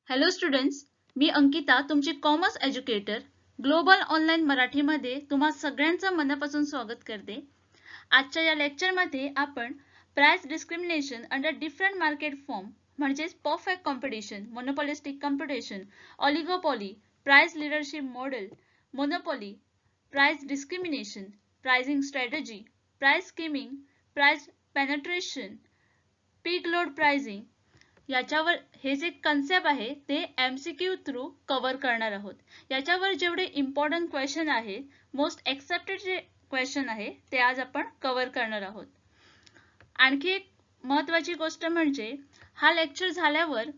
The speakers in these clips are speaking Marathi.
हॅलो स्टुडंट्स, मी अंकिता तुमची कॉमर्स एज्युकेटर ग्लोबल ऑनलाईन मराठीमध्ये तुम्हा सगळ्यांचं मनापासून स्वागत करते. आजच्या या लेक्चरमध्ये आपण price discrimination under different market form म्हणजेच perfect competition, monopolistic competition, oligopoly, price leadership model, monopoly, price discrimination, pricing strategy, price skimming, price penetration, peak load pricing याच्यावर हे जे कन्सेप्ट आहे ते MCQ थ्रू कव्हर करणार आहोत. याच्यावर जेवढे इम्पॉर्टंट क्वेश्चन आहेत, मोस्ट एक्सेप्टेड जे क्वेश्चन आहे ते आज आपण कव्हर करणार आहोत. आणखी एक महत्त्वाची गोष्ट म्हणजे हा लेक्चर झाल्यावर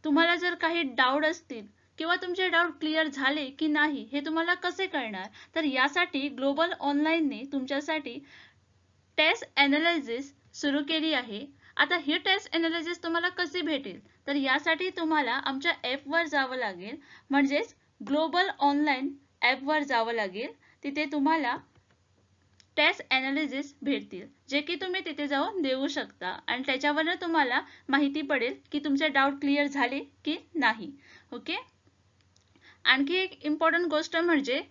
तुम्हाला जर काही डाऊट असतील किंवा तुमचे डाऊट क्लिअर झाले की नाही हे तुम्हाला कसे कळणार, तर यासाठी ग्लोबल ऑनलाईनने तुमच्यासाठी टेस्ट एनालिसिस सुरू केली आहे. आता ही टेस्ट एनालिसिस तुम्हाला कशी भेटेल, तर यासाठी तुम्हाला आमच्या ॲपवर जावं लागेल, म्हणजेच ग्लोबल ऑनलाईन ॲपवर जावं लागेल. तिथे तुम्हाला टेस्ट एनालिसिस भेटतील, जे की तुम्ही तिथे जाऊन देऊ शकता आणि त्याच्यावरनं तुम्हाला माहिती पडेल की तुमचे डाऊट क्लिअर झाले की नाही. ओके. आणखी एक इम्पॉर्टंट गोष्ट म्हणजे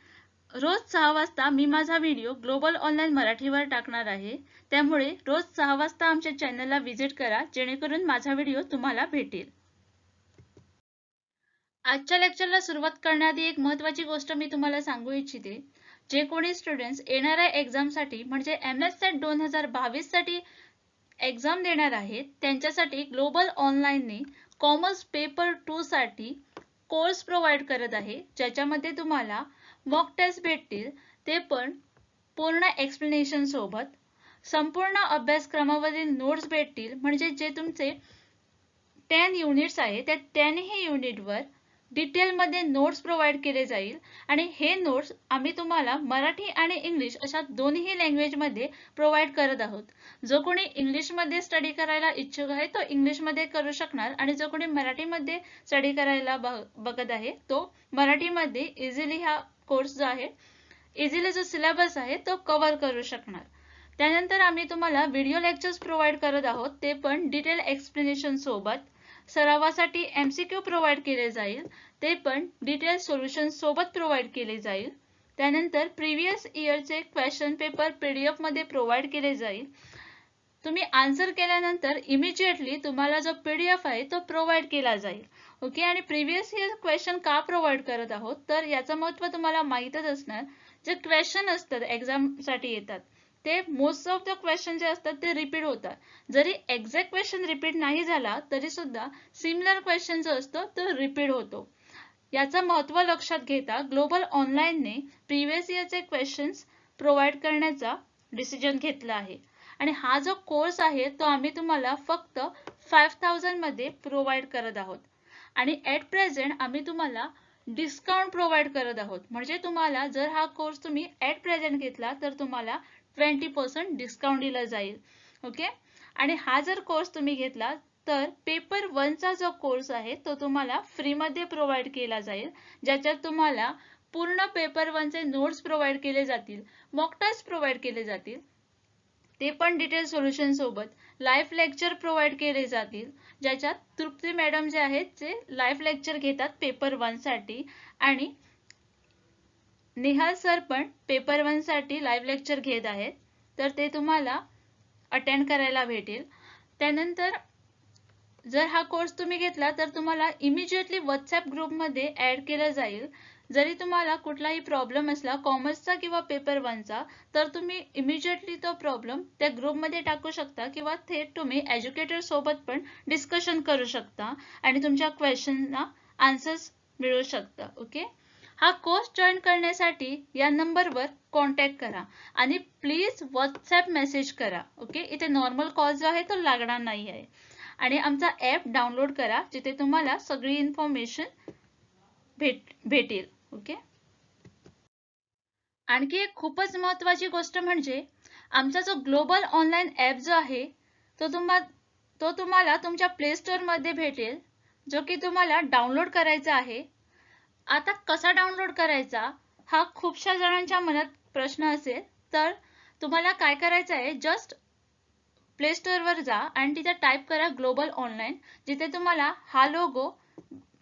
रोज 6 वाजता मी माझा व्हिडिओ ग्लोबल ऑनलाईन मराठीवर टाकणार आहे. त्यामुळे रोज 6 वाजता आमच्या चॅनलला व्हिजिट करा, जेणेकरून माझा व्हिडिओ तुम्हाला भेटेल. आजच्या लेक्चरला सुरुवात करण्याआधी एक महत्त्वाची गोष्ट मी तुम्हाला सांगू इच्छिते. जे कोणी स्टुडंट्स येणाऱ्या एक्झामसाठी म्हणजे MSCET 2022 साठी एक्झाम देणार आहेत, त्यांच्यासाठी ग्लोबल ऑनलाईनने कॉमर्स पेपर 2 साठी कोर्स प्रोव्हाइड करत आहे, ज्याच्यामध्ये तुम्हाला मॉक टेस्ट भेटतील, ते पण पूर्ण एक्सप्लेनेशन सोबत. संपूर्ण अभ्यासक्रमावरील नोट्स भेटतील, म्हणजे जे तुमचे 10 युनिट्स आहे त्या 10ही युनिटवर डिटेलमध्ये नोट्स प्रोव्हाइड केले जाईल आणि हे नोट्स आम्ही तुम्हाला मराठी आणि इंग्लिश अशा दोन्ही लँग्वेजमध्ये प्रोव्हाइड करत आहोत. जो कोणी इंग्लिशमध्ये स्टडी करायला इच्छुक आहे तो इंग्लिशमध्ये करू शकणार आणि जो कोणी मराठीमध्ये स्टडी करायला बघत आहे तो मराठीमध्ये इझिली हा कोर्स जो आहे, इझिली जो सिलेबस आहे तो कव्हर करू शकणार. त्यानंतर आम्ही तुम्हाला व्हिडिओ लेक्चर्स प्रोव्हाइड करत आहोत, ते पण डिटेल एक्सप्लेनेशन सोबत. सरावासाठी MCQ प्रोव्हाइड केले जाईल, ते पण डिटेल सोल्युशन सोबत प्रोव्हाइड केले जाईल. त्यानंतर प्रिव्हियस इयरचे क्वेश्चन पेपर PDF मध्ये प्रोव्हाइड केले जाईल. तुम्ही आन्सर केल्यानंतर इमिजिएटली तुम्हाला जो PDF आहे तो प्रोव्हाइड केला जाईल. ओके. आणि प्रिव्हियस इयर क्वेश्चन का प्रोव्हाइड करत आहोत, तर याचं महत्त्व तुम्हाला माहीतच असणार. जे क्वेश्चन असतात एक्झामसाठी येतात ते मोस्ट ऑफ द क्वेश्चन जे असतात ते रिपीट होतात. जरी एक्झॅक्ट क्वेश्चन रिपीट नाही झाला तरी सुद्धा सिमिलर क्वेश्चन जो असतो तो रिपीट होतो. याचं महत्त्व लक्षात घेता ग्लोबल ऑनलाईनने प्रिव्हियस इयरचे क्वेश्चन्स प्रोव्हाइड करण्याचा डिसिजन घेतला आहे. आणि हा जो कोर्स आहे तो आम्ही तुम्हाला फक्त 5000 मध्ये प्रोव्हाइड करत आहोत. आणि ॲट प्रेझेंट आम्ही तुम्हाला डिस्काउंट प्रोव्हाइड करत आहोत, म्हणजे तुम्हाला जर हा कोर्स तुम्ही ॲट प्रेझेंट घेतला तर तुम्हाला 20% डिस्काउंट दिला जाईल. ओके. आणि हा जर कोर्स तुम्ही घेतला तर पेपर 1 चा जो कोर्स आहे तो तुम्हाला फ्रीमध्ये प्रोव्हाइड केला जाईल, ज्याच्यात तुम्हाला पूर्ण पेपर 1 चे नोट्स प्रोव्हाइड केले जातील, मॉक टेस्ट प्रोव्हाइड केले जातील, ते पण डिटेल सोल्युशन सोबत. लाईव्ह लेक्चर प्रोव्हाइड केले जातील, ज्याच्यात तृप्ती मॅडम जे आहेत ते लाईव्ह लेक्चर घेतात पेपर 1 साठी आणि निहाल सर पण पेपर 1 साठी लाईव्ह लेक्चर घेत आहेत, तर ते तुम्हाला अटेंड करायला भेटेल. त्यानंतर जर हा कोर्स तुम्ही घेतला तर तुम्हाला इमिजिएटली WhatsApp ग्रुपमध्ये ॲड केलं जाईल. जरी तुम्हाला कुठलाही प्रॉब्लेम असला कॉमर्सचा किंवा पेपर 1 चा, तर तुम्ही इमिजिएटली तो प्रॉब्लेम त्या ग्रुपमध्ये टाकू शकता किंवा थेट तुम्ही एज्युकेटर सोबत पण डिस्कशन करू शकता आणि तुमच्या क्वेश्चनना आन्सर्स मिळू शकता. ओके. हा कोर्स जॉईन करण्यासाठी या नंबरवर कॉन्टॅक्ट करा आणि प्लीज WhatsApp मेसेज करा. ओके. इथे नॉर्मल कॉल जो आहे तो लागणार नाही आहे. आणि आमचा ॲप डाउनलोड करा, जिथे तुम्हाला सगळी इन्फॉर्मेशन भेटेल. ओके. आणखी एक खूपच महत्त्वाची गोष्ट म्हणजे आमचा जो ग्लोबल ऑनलाईन ॲप जो आहे तो तुम्हाला तुमच्या प्ले स्टोअरमध्ये भेटेल, जो की तुम्हाला डाउनलोड करायचा आहे. आता कसा डाउनलोड करायचा हा खूपशा जणांच्या मनात प्रश्न असेल, तर तुम्हाला काय करायचं आहे, जस्ट प्ले स्टोअरवर जा आणि तिथे टाईप करा ग्लोबल ऑनलाईन, जिथे तुम्हाला हा लोगो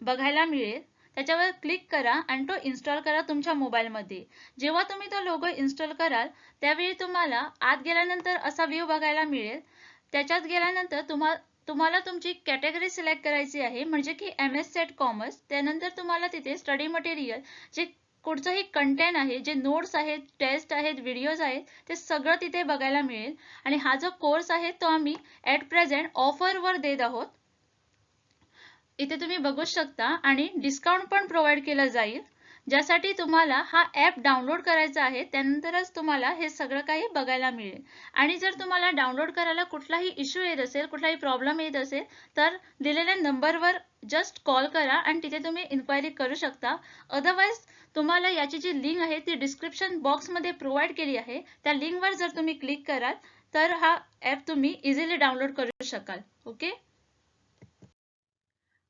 बघायला मिळेल. त्याच्यावर क्लिक करा आणि तो इन्स्टॉल करा तुमच्या मोबाईलमध्ये. जेव्हा तुम्ही तो लोगो इन्स्टॉल कराल त्यावेळी तुम्हाला आत गेल्यानंतर असा व्ह्यू बघायला मिळेल. त्याच्यात गेल्यानंतर तुम्हाला तुमची कॅटेगरी सिलेक्ट करायची आहे, म्हणजे की MS सेट कॉमर्स. त्यानंतर तुम्हाला तिथे स्टडी मटेरियल, जे कुठचंही कंटेंट आहे, जे नोट्स आहेत, टेस्ट आहेत, व्हिडिओज आहेत, ते सगळं तिथे बघायला मिळेल. आणि हा जो कोर्स आहे तो आम्ही ॲट प्रेझेंट ऑफरवर देत आहोत. इथे तुम्ही बघू शकता आणि डिस्काउंट पण प्रोव्हाइड केलं जाईल, ज्यासाठी तुम्हाला हा ॲप डाउनलोड करायचा आहे. त्यानंतरच तुम्हाला हे सगळं काही बघायला मिळेल. आणि जर तुम्हाला डाउनलोड करायला कुठलाही इश्यू येत असेल, कुठलाही प्रॉब्लेम येत असेल, तर दिलेल्या नंबरवर जस्ट कॉल करा आणि तिथे तुम्ही इन्क्वायरी करू शकता. अदरवाईज तुम्हाला याची जी लिंक आहे ती डिस्क्रिप्शन बॉक्समध्ये प्रोव्हाइड केली आहे. त्या लिंकवर जर तुम्ही क्लिक कराल तर हा ॲप तुम्ही इझिली डाउनलोड करू शकाल. ओके.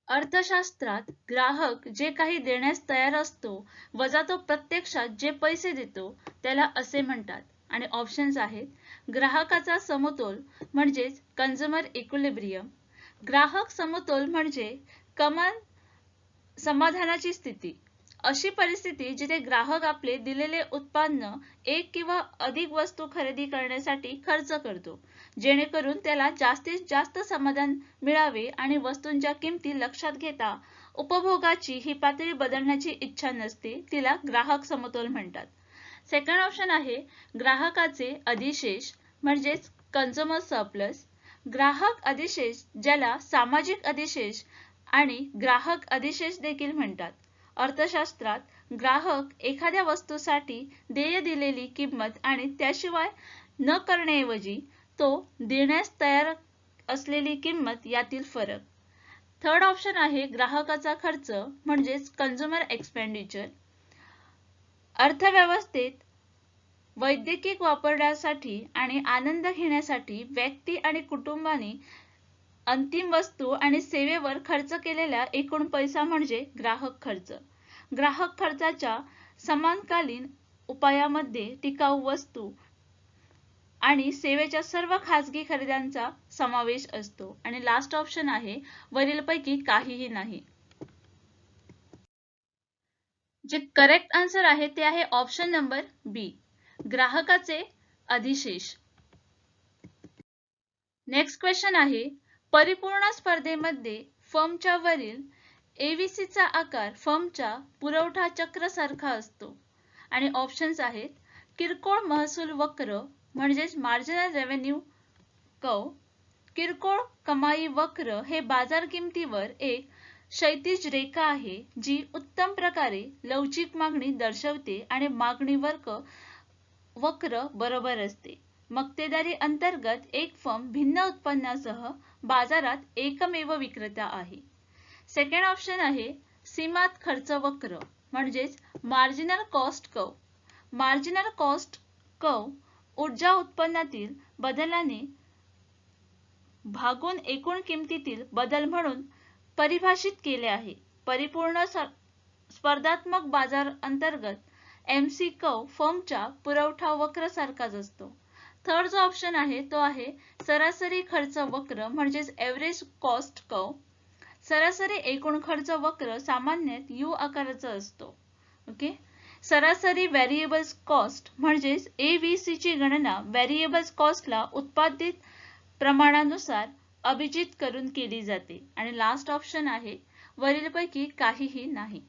अर्थशास्त्रात ग्राहक जे काही देण्यास तयार असतो वजा तो प्रत्यक्षात जे पैसे देतो त्याला असे म्हणतात. आणि ऑप्शन्स आहेत: ग्राहकाचा समतोल म्हणजेच कंझ्युमर इक्विलिब्रियम, ग्राहक समतोल म्हणजे कमाल समाधानाची स्थिती, अशी परिस्थिती जिथे ग्राहक आपले दिलेले उत्पन्न एक किंवा अधिक वस्तू खरेदी करण्यासाठी खर्च करतो, जेणेकरून त्याला जास्तीत जास्त समाधान मिळावे आणि वस्तूंच्या किमती लक्षात घेता उपभोगाची ही पातळी बदलण्याची इच्छा नसते, तिला ग्राहक समतोल म्हणतात. सेकंड ऑप्शन आहे ग्राहकाचे अधिशेष म्हणजेच कंझ्युमर सरप्लस, ग्राहक अधिशेष ज्याला सामाजिक अधिशेष आणि ग्राहक अधिशेष देखील म्हणतात. अर्थशास्त्रात ग्राहक एखाद्या वस्तूसाठी देय दिलेली किंमत आणि त्याशिवाय न करण्याऐवजी तो देण्यास तयार असलेली किंमत यातील फरक. थर्ड ऑप्शन आहे ग्राहकाचा खर्च म्हणजेच कंझ्युमर एक्सपेंडिचर. अर्थव्यवस्थेत वैद्यकीय वापरण्यासाठी आणि आनंद घेण्यासाठी व्यक्ती आणि कुटुंबाने अंतिम वस्तू आणि सेवेवर खर्च केलेला एकूण पैसा म्हणजे ग्राहक खर्च. ग्राहक खर्चाच्या समानकालीन उपायामध्ये टिकाऊ वस्तू आणि सेवेच्या सर्व खासगी खरेद्यांचा समावेश असतो. आणि लास्ट ऑप्शन आहे वरीलपैकी काहीही नाही. जे करेक्ट आन्सर आहे ते आहे ऑप्शन नंबर बी, ग्राहकाचे अधिशेष. नेक्स्ट क्वेश्चन आहे परिपूर्ण स्पर्धेमध्ये फर्मच्या वरील AVCचा आकार फर्मच्या पुरवठा चक्र सारखा असतो. आणि ऑप्शन्स आहेत किरकोळ महसूल वक्र म्हणजेच मार्जिनल रेव्हेन्यू कर्व, किरकोळ कमाई वक्र हे बाजार किमतीवर एक क्षैतिज रेखा आहे जी उत्तम प्रकारे लवचिक मागणी दर्शवते आणि मागणी वक्र बरोबर असते. मक्तेदारी अंतर्गत एक फर्म भिन्न उत्पन्नासह बाजारात एकमेव विक्रेता आहे. सेकंड ऑप्शन आहे सीमांत खर्च वक्र म्हणजेच marginal cost curve. Marginal cost curve ऊर्जा उत्पन्नातील बदलाने भागून एकूण किमतीतील बदल म्हणून परिभाषित केले आहे. परिपूर्ण स्पर्धात्मक बाजार अंतर्गत MC कर्व फर्मच्या पुरवठा वक्र सारखाच असतो. थर्ड जो ऑप्शन आहे तो आहे सरासरी खर्च वक्र म्हणजेच एव्हरेज कॉस्ट कर्व. सरासरी एकूण खर्च वक्र सामान्यत U आकाराचा असतो. ओके. सरासरी व्हेरिएबल्स कॉस्ट म्हणजेच AVC ची गणना व्हेरिएबल्स कॉस्टला उत्पादित प्रमाणानुसार अभिजित करून केली जाते. आणि लास्ट ऑप्शन आहे वरीलपैकी काहीही नाही.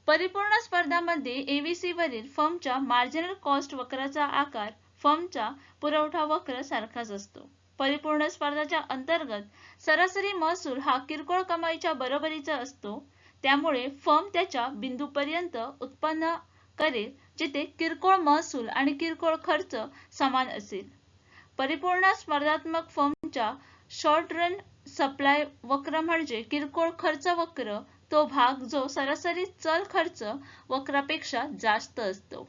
परिपूर्ण स्पर्धामध्ये AVC वरील फर्मच्या मार्जिनल कॉस्ट वक्राचा आकार फर्मचा पुरवठा वक्र सारखाच असतो. परिपूर्ण स्पर्धाच्या अंतर्गत सरासरी महसूल हा किरकोळ कमाईच्या बरोबरीचा असतो. त्यामुळे फर्म त्याच्या बिंदूपर्यंत उत्पन्न करेल जिथे किरकोळ महसूल आणि किरकोळ खर्च समान असेल. परिपूर्ण स्पर्धात्मक फर्मच्या शॉर्ट रन सप्लाय वक्र म्हणजे किरकोळ खर्च वक्र तो भाग जो सरासरी चल खर्च वक्रापेक्षा जास्त असतो.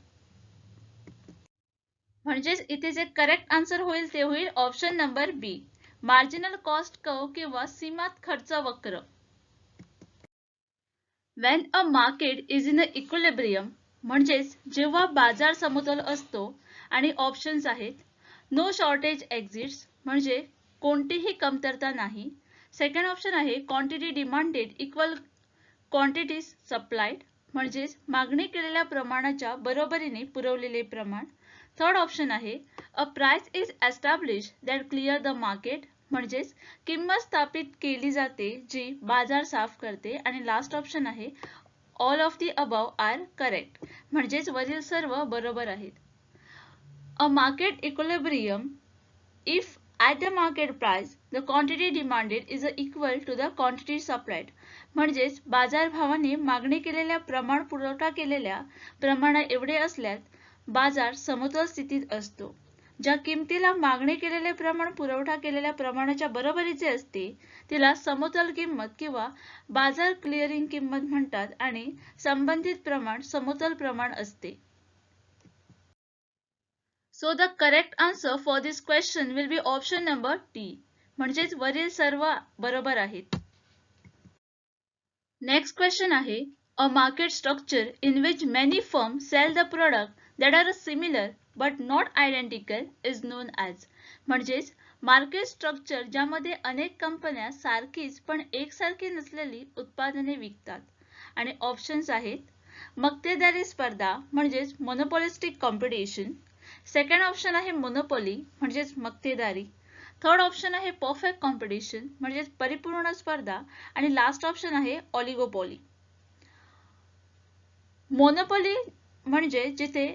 म्हणजेच इथे जे करेक्ट आन्सर होईल ते होईल ऑप्शन नंबर बी, मार्जिनल कॉस्ट कर्व किंवा सीमांत खर्च वक्र. When a market is in an equilibrium म्हणजेच जेव्हा बाजार समतोल असतो. आणि ऑप्शन्स आहेत नो शॉर्टेज एक्झिट्स म्हणजे कोणतीही कमतरता नाही, सेकंड ऑप्शन आहे quantity demanded equal quantity supplied, म्हणजेच मागणी केलेल्या प्रमाणाच्या बरोबरीने पुरवलेले प्रमाण. थर्ड ऑप्शन आहे a price is establish that clear the market, म्हणजेच किंमत स्थापित केली जाते जी बाजार साफ करते. आणि लास्ट ऑप्शन आहे all of the above are correct, म्हणजेच वरील सर्व बरोबर आहेत. A market equilibrium if at the market price the quantity demanded is equal to the quantity supplied, म्हणजेच बाजारभावाने मागणी केलेल्या प्रमाण पुरवठा केलेल्या प्रमाणा एवढे असल्यास बाजार समतोल स्थितीत असतो. ज्या किमतीला मागणी केलेले प्रमाण पुरवठा केलेल्या प्रमाणाच्या बरोबरीचे असते तिला समतोल किंमत किंवा बाजार क्लिअरिंग किंमत म्हणतात आणि संबंधित प्रमाण समतोल प्रमाण असते. So the correct answer for this question will be option number D. म्हणजेच वरील सर्व बरोबर आहेत. Next question आहे a market structure in which many firms sell the product that are similar but not identical is known as. म्हणजेच मार्केट स्ट्रक्चर ज्यामध्ये अनेक कंपन्या सारखीच पण एकसारखी नसलेली उत्पादने विकतात. आणि ऑप्शन्स आहेत मक्तेदारी स्पर्धा म्हणजेच मोनोपॉलिस्टिक कॉम्पिटिशन. सेकंड ऑप्शन आहे मोनोपॉली म्हणजेच मक्तेदारी. थर्ड ऑप्शन आहे परफेक्ट कॉम्पिटिशन म्हणजेच परिपूर्ण स्पर्धा. आणि लास्ट ऑप्शन आहे ऑलिगोपॉली. मोनोपॉली म्हणजे जिथे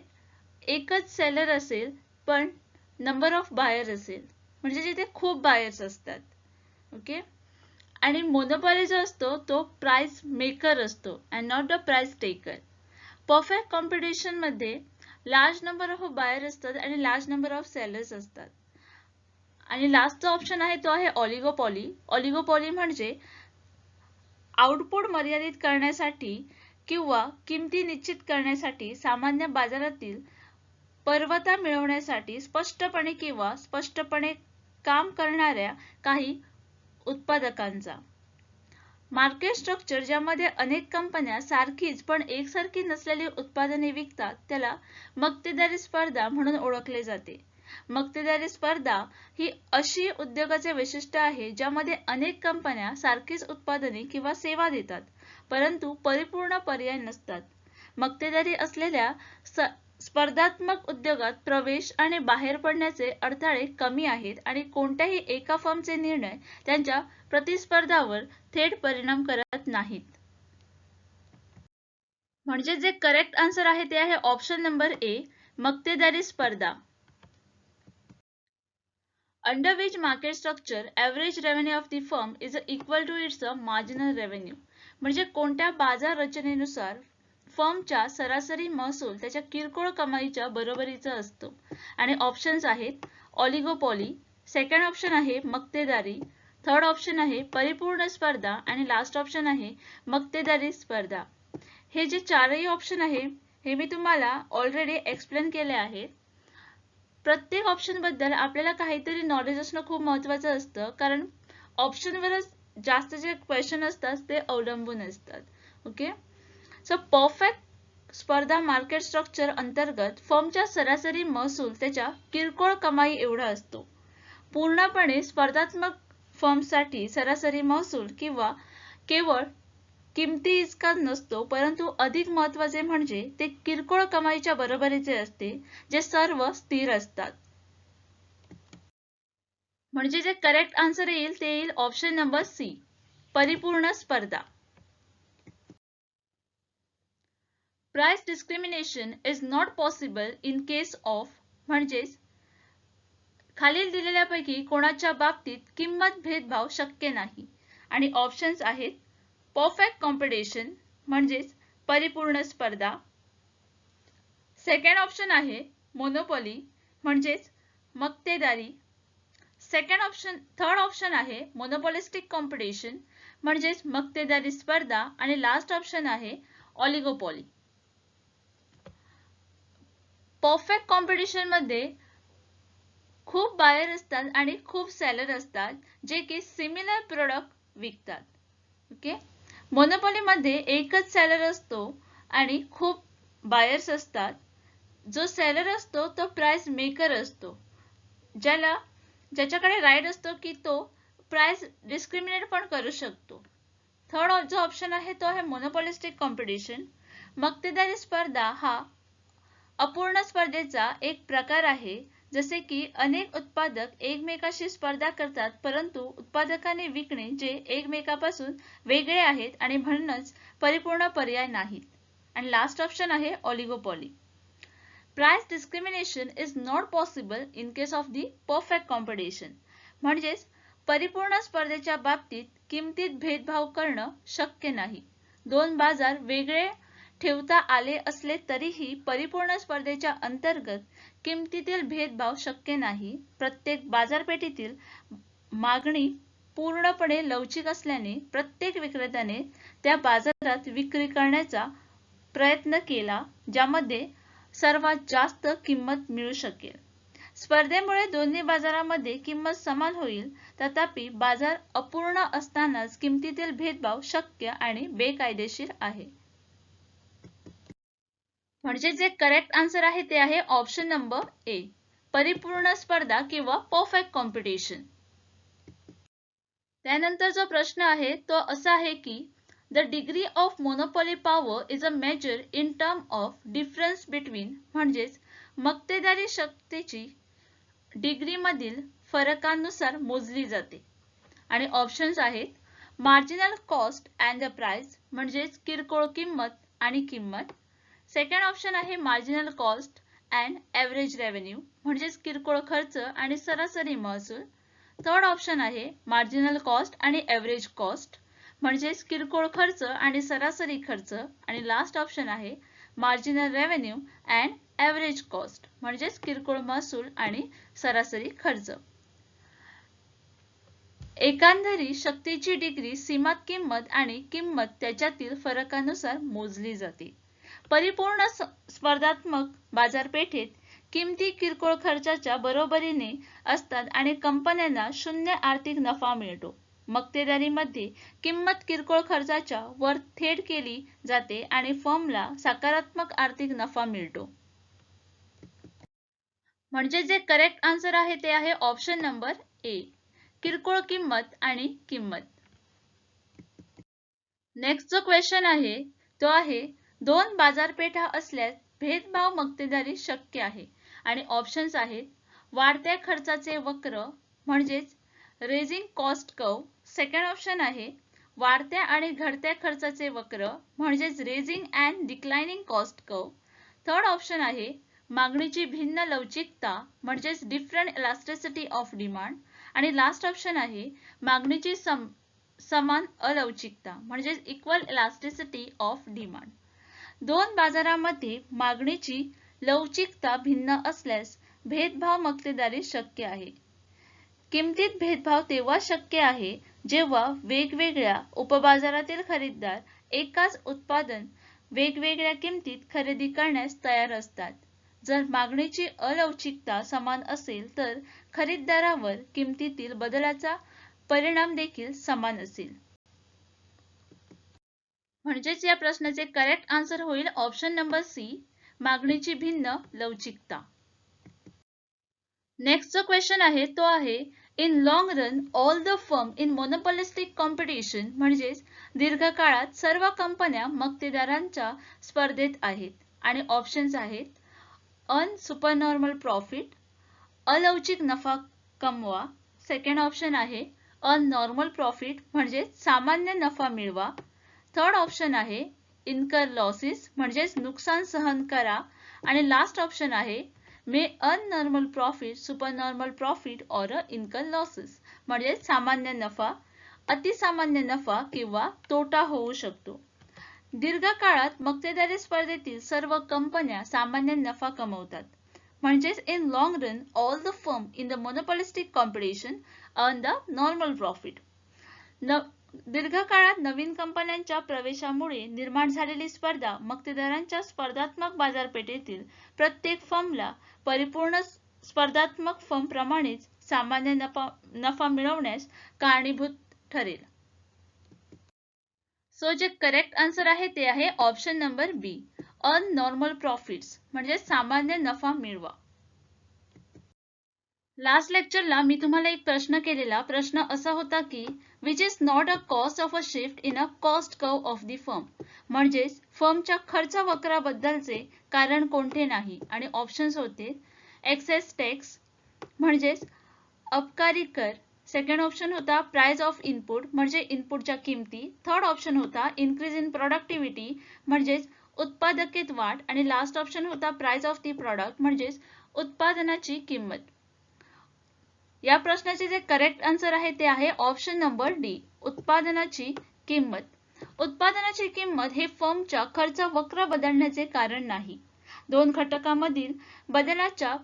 एकच सेलर असेल पण नंबर ऑफ बायर असेल, म्हणजे जिथे खूप बायर्स असतात. ओके. आणि मोनोपॉली जो असतो तो प्राइस मेकर असतो and not the price taker. Perfect competition मध्ये लार्ज नंबर ऑफ बायर असतात आणि लार्ज नंबर ऑफ सेलर्स असतात. आणि लास्टचा ऑप्शन आहे तो आहे ऑलिगोपॉली. ऑलिगोपॉली म्हणजे आउटपुट मर्यादित करण्यासाठी किंवा किमती निश्चित करण्यासाठी सामान्य बाजारातील परवता मिळवण्यासाठी स्पष्टपणे किंवा स्पष्टपणे काम करणाऱ्या काही उत्पादकांचा. मार्केट स्ट्रक्चर ज्यामध्ये अनेक कंपन्या सारखीच पण एकसारखी नसलेली उत्पादने विकतात त्याला मक्तेदारी स्पर्धा म्हणून ओळखले जाते. मक्तेदारी स्पर्धा ही अशी उद्योगाचे वैशिष्ट्य आहे ज्यामध्ये अनेक कंपन्या सारखीच उत्पादने किंवा सेवा देतात परंतु परिपूर्ण पर्याय नसतात. मक्तेदारी असलेल्या स्पर्धात्मक उद्योगात प्रवेश आणि बाहेर पडण्याचे अडथळे कमी आहेत आणि कोणत्याही एका फर्मचे निर्णय त्यांच्या प्रतिस्पर्धावर थेट परिणाम करत नाहीत. म्हणजे जे करेक्ट आन्सर आहे ते आहे ऑप्शन नंबर ए मक्तेदारी स्पर्धा. Under which market structure average revenue of the firm is equal to its marginal revenue. म्हणजे कोणत्या बाजार रचनेनुसार फर्मच्या सरासरी महसूल त्याच्या किरकोळ कमाईच्या बरोबरीचा असतो. आणि ऑप्शन्स आहेत ऑलिगोपॉली, सेकंड ऑप्शन आहे मक्तेदारी, थर्ड ऑप्शन आहे परिपूर्ण स्पर्धा आणि लास्ट ऑप्शन आहे मक्तेदारी स्पर्धा. हे जे चारही ऑप्शन आहे हे मी तुम्हाला ऑलरेडी एक्सप्लेन केले आहेत. प्रत्येक ऑप्शन बद्दल आपल्याला काहीतरी नॉलेज असणं खूप महत्त्वाचं असतं कारण ऑप्शनवरच जास्त जे क्वेश्चन असतात ते अवलंबून असतात. ओके. सो परफेक्ट स्पर्धा मार्केट स्ट्रक्चर अंतर्गत फर्मच्या सरासरी महसूल त्याच्या किरकोळ कमाई एवढा असतो. पूर्णपणे स्पर्धात्मक फर्मसाठी सरासरी महसूल किंवा केवळ किमती इतका नसतो परंतु अधिक महत्त्वाचे म्हणजे ते किरकोळ कमाईच्या बरोबरीचे असते जे सर्व स्थिर असतात. म्हणजे जे करेक्ट आन्सर येईल ते येईल ऑप्शन नंबर सी परिपूर्ण स्पर्धा. Price discrimination is not possible in case of म्हणजेच खालील दिलेल्यापैकी कोणाच्या बाबतीत किंमत भेदभाव शक्य नाही. आणि ऑप्शन्स आहेत परफेक्ट कॉम्पिटिशन म्हणजेच परिपूर्ण स्पर्धा. सेकंड ऑप्शन आहे मोनोपॉली म्हणजेच मक्तेदारी. थर्ड ऑप्शन आहे मोनोपॉलिस्टिक कॉम्पिटिशन म्हणजेच मक्तेदारी स्पर्धा. आणि लास्ट ऑप्शन आहे ऑलिगोपॉली. परफेक्ट कॉम्पिटिशन मध्ये खूप बायर असतात आणि खूप सेलर असतात जे की सिमिलर प्रोडक्ट विकतात. ओके. मोनोपॉली मध्ये एकच सेलर असतो आणि खूप बायर्स असतात. जो सेलर असतो तो प्राइस मेकर असतो ज्याच्याकडे राईट असतो की तो प्राइस डिस्क्रिमिनेट पण करू शकतो. थर्ड जो ऑप्शन आहे तो आहे मोनोपॉलिस्टिक कॉम्पिटिशन. मक्तेदारी स्पर्धा हा अपूर्ण स्पर्धेचा एक प्रकार आहे. जसे की अनेक उत्पादक एकमेकाशी स्पर्धा करतात, परंतु उत्पादकाने विकणे जे एकमेकापासून वेगळे आहेत आणि म्हणूनच परिपूर्ण पर्याय नाहीत. आणि लास्ट ऑप्शन आहे oligopoly. Price discrimination is not possible in case of the perfect competition. म्हणजेच परिपूर्ण स्पर्धेच्या बाबतीत किमतीत भेदभाव करणं शक्य नाही. दोन बाजार वेगळे ठेवता आले असले तरीही परिपूर्ण स्पर्धेच्या अंतर्गत किमतीतील भेदभाव शक्य नाही. प्रत्येक बाजारपेठेतील मागणी पूर्णपणे लवचिक असल्याने प्रत्येक विक्रेत्याने त्या बाजारात विक्री करण्याचा प्रयत्न केला ज्यामध्ये सर्वात जास्त किंमत मिळू शकेल. स्पर्धेमुळे दोन्ही बाजारामध्ये किंमत समान होईल, तथापि बाजार अपूर्ण असतानाच किमतीतील भेदभाव शक्य आणि बेकायदेशीर आहे. म्हणजे जे करेक्ट आन्सर आहे ते आहे ऑप्शन नंबर ए, परिपूर्ण स्पर्धा किंवा परफेक्ट कॉम्पिटिशन. त्यानंतर जो प्रश्न आहे तो असा आहे की the degree of monopoly power is a measure in term of difference between. म्हणजेच मक्तेदारी शक्तीची डिग्री मधील फरकानुसार मोजली जाते. आणि ऑप्शन्स आहेत marginal cost and the price, म्हणजेच किरकोळ किंमत आणि किंमत. सेकंड ऑप्शन आहे marginal cost and average revenue, म्हणजेच किरकोळ खर्च आणि सरासरी महसूल. थर्ड ऑप्शन आहे मार्जिनल कॉस्ट आणि एव्हरेज कॉस्ट, म्हणजेच किरकोळ खर्च आणि सरासरी खर्च. आणि लास्ट ऑप्शन आहे marginal revenue and average cost, म्हणजेच किरकोळ महसूल आणि सरासरी खर्च. एकंदरी शक्तीची डिग्री सीमांत किंमत आणि किंमत त्याच्यातील फरकानुसार मोजली जाते. परिपूर्ण स्पर्धात्मक बाजारपेठेत किमती किरकोळ खर्चाच्या बरोबरीने असतात आणि कंपन्यांना शून्य आर्थिक नफा मिळतो. मक्तेदारीमध्ये किंमत किरकोळ खर्चाच्या वर थेट केली जाते आणि फर्मला सकारात्मक आर्थिक नफा मिळतो. म्हणजे जे करेक्ट आन्सर आहे ते आहे ऑप्शन नंबर ए, किरकोळ किंमत आणि किंमत. नेक्स्ट जो क्वेश्चन आहे तो आहे दोन बाजारपेठा असल्यास भेदभाव मक्तेदारी शक्य आहे. आणि ऑप्शन्स आहेत वाढत्या खर्चाचे वक्र, म्हणजेच raising cost curve. Second option आहे वाढत्या आणि घटत्या खर्चाचे वक्र, म्हणजेच raising and declining cost curve. Third option आहे मागणीची भिन्न लवचिकता, म्हणजेच डिफरंट इलास्टिसिटी ऑफ डिमांड. आणि लास्ट ऑप्शन आहे मागणीची समान अलवचिकता, म्हणजेच इक्वल इलास्टिसिटी ऑफ डिमांड. दोन बाजारामध्ये मागणीची लवचिकता भिन्न असल्यास भेदभाव मक्तेदारी शक्य आहे. किमतीत भेदभाव तेव्हा शक्य आहे जेव्हा वेगवेगळ्या उपबाजारातील खरेदीदार एकाच उत्पादन वेगवेगळ्या किमतीत खरेदी करण्यास तयार असतात. जर मागणीची अलवचिकता समान असेल तर खरेदीदारावर किमतीतील बदलाचा परिणाम देखील समान असेल. म्हणजेच या प्रश्नाचे करेक्ट आन्सर होईल ऑप्शन नंबर सी, मागणीची भिन्न लवचिकता. नेक्स्ट जो क्वेश्चन आहे तो आहे in long run all the firm in monopolistic competition, म्हणजेच दीर्घकाळात सर्व कंपन्या मक्तेदारांच्या स्पर्धेत आहेत. आणि ऑप्शन्स आहेत अर्न सुपरनॉर्मल प्रॉफिट, अलवचिक नफा कमवा. सेकंड ऑप्शन आहे अर्न नॉर्मल प्रॉफिट, म्हणजेच सामान्य नफा मिळवा. थर्ड ऑप्शन आहे इनकर लॉसेस, म्हणजेच नुकसान सहन करा. आणि लास्ट ऑप्शन आहे may earn normal profit, super normal profit और इनकर लॉसेस, म्हणजेच सामान्य नफा, अतिसामान्य नफा किंवा तोटा होऊ शकतो. दीर्घकाळात मक्तेदारी स्पर्धेतील सर्व कंपन्या सामान्य नफा कमवतात. म्हणजेच in long run all the firm in the monopolistic competition earn the normal profit. दीर्घकाळात नवीन कंपन्यांच्या प्रवेशामुळे निर्माण झालेली स्पर्धा मक्तेदारांच्या स्पर्धात्मक बाजारपेठेतील प्रत्येक फर्मला परिपूर्ण स्पर्धात्मक फर्म प्रमाणेच सामान्य नफा मिळवण्यास कारणीभूत ठरेल. सो जे करेक्ट आन्सर आहे ते आहे ऑप्शन नंबर बी, अर्न नॉर्मल प्रॉफिट्स, म्हणजे सामान्य नफा मिळवा. लास्ट लेक्चरला मी तुम्हाला एक प्रश्न केलेला. प्रश्न असा होता की which is not a cost of a shift in a cost curve of the firm, म्हणजेच फर्मच्या खर्च वक्राबद्दलचे कारण कोणते नाही. आणि ऑप्शन्स होते एक्सेस टॅक्स म्हणजेच अबकारी कर, सेकंड ऑप्शन होता प्राइस ऑफ इनपुट म्हणजे इनपुटच्या किमती, थर्ड ऑप्शन होता इन्क्रीज इन प्रोडक्टिव्हिटी म्हणजेच उत्पादकतेत वाढ, आणि लास्ट ऑप्शन होता प्राइस ऑफ द प्रॉडक्ट म्हणजेच उत्पादनाची किंमत. या प्रश्नाचे जे करेक्ट आन्सर आहे ते आहे ऑप्शन नंबर डी, उत्पादनाची किंमत. उत्पादनाची किंमत हे फर्मच्या खर्च वक्र बदलण्याचे कारण नाही. दोन घटकांमधील बदलाच्या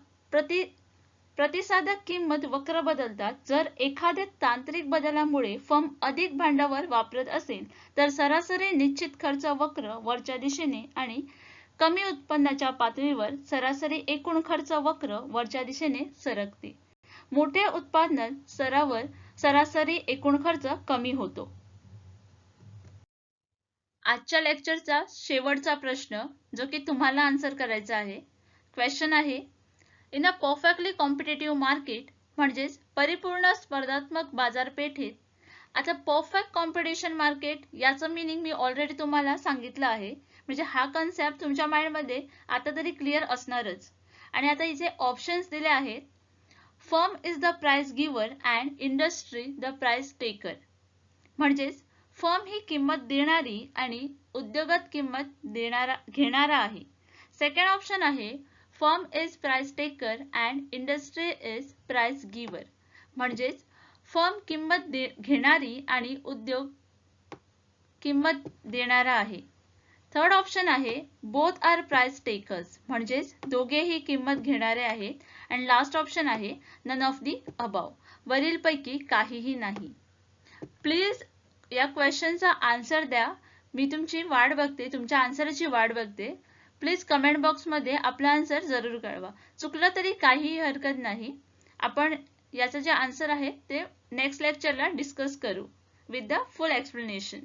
प्रतिसादक किंमत वक्र बदलतात. जर एखाद्या तांत्रिक बदलामुळे फर्म अधिक भांडवल वापरत असेल तर सरासरी निश्चित खर्च वक्र वरच्या दिशेने आणि कमी उत्पन्नाच्या पातळीवर सरासरी एकूण खर्च वक्र वरच्या दिशेने सरकते. मोठे उत्पादन स्तरावर सरासरी एकूण खर्च कमी होतो. आजच्या लेक्चरचा शेवटचा प्रश्न जो की तुम्हाला आन्सर करायचा आहे. क्वेश्चन आहे in a perfectly competitive market म्हणजेच परिपूर्ण स्पर्धात्मक बाजारपेठेत. आता परफेक्ट कॉम्पिटिशन मार्केट याचं मीनिंग मी ऑलरेडी तुम्हाला सांगितलं आहे. म्हणजे हा कन्सेप्ट तुमच्या माइंडमध्ये आता तरी क्लिअर असणारच. आणि आता इथे ऑप्शन्स दिले आहेत. Firm is the price giver and industry the price taker, म्हणजेच फर्म ही किंमत देणारी आणि उद्योगात किंमत घेणारा आहे. सेकंड ऑप्शन आहे firm is price taker and industry is price giver, म्हणजेच फर्म किंमत घेणारी आणि उद्योग किंमत देणारा आहे. थर्ड ऑप्शन आहे बोथ आर प्राइस टेकर्स, म्हणजेच दोघेही किंमत घेणारे आहेत. आणि लास्ट ऑप्शन आहे नन ऑफ दी अबाव, वरीलपैकी काहीही नाही. प्लीज या क्वेश्चनचा आन्सर द्या. मी तुमची वाट बघते, तुमच्या आन्सरची वाट बघते. प्लीज कमेंट बॉक्समध्ये आपला आन्सर जरूर कळवा. चुकलं तरी काहीही हरकत नाही. आपण याचं जे आन्सर आहे ते नेक्स्ट लेक्चरला डिस्कस करू विथ द फुल एक्सप्लेनेशन.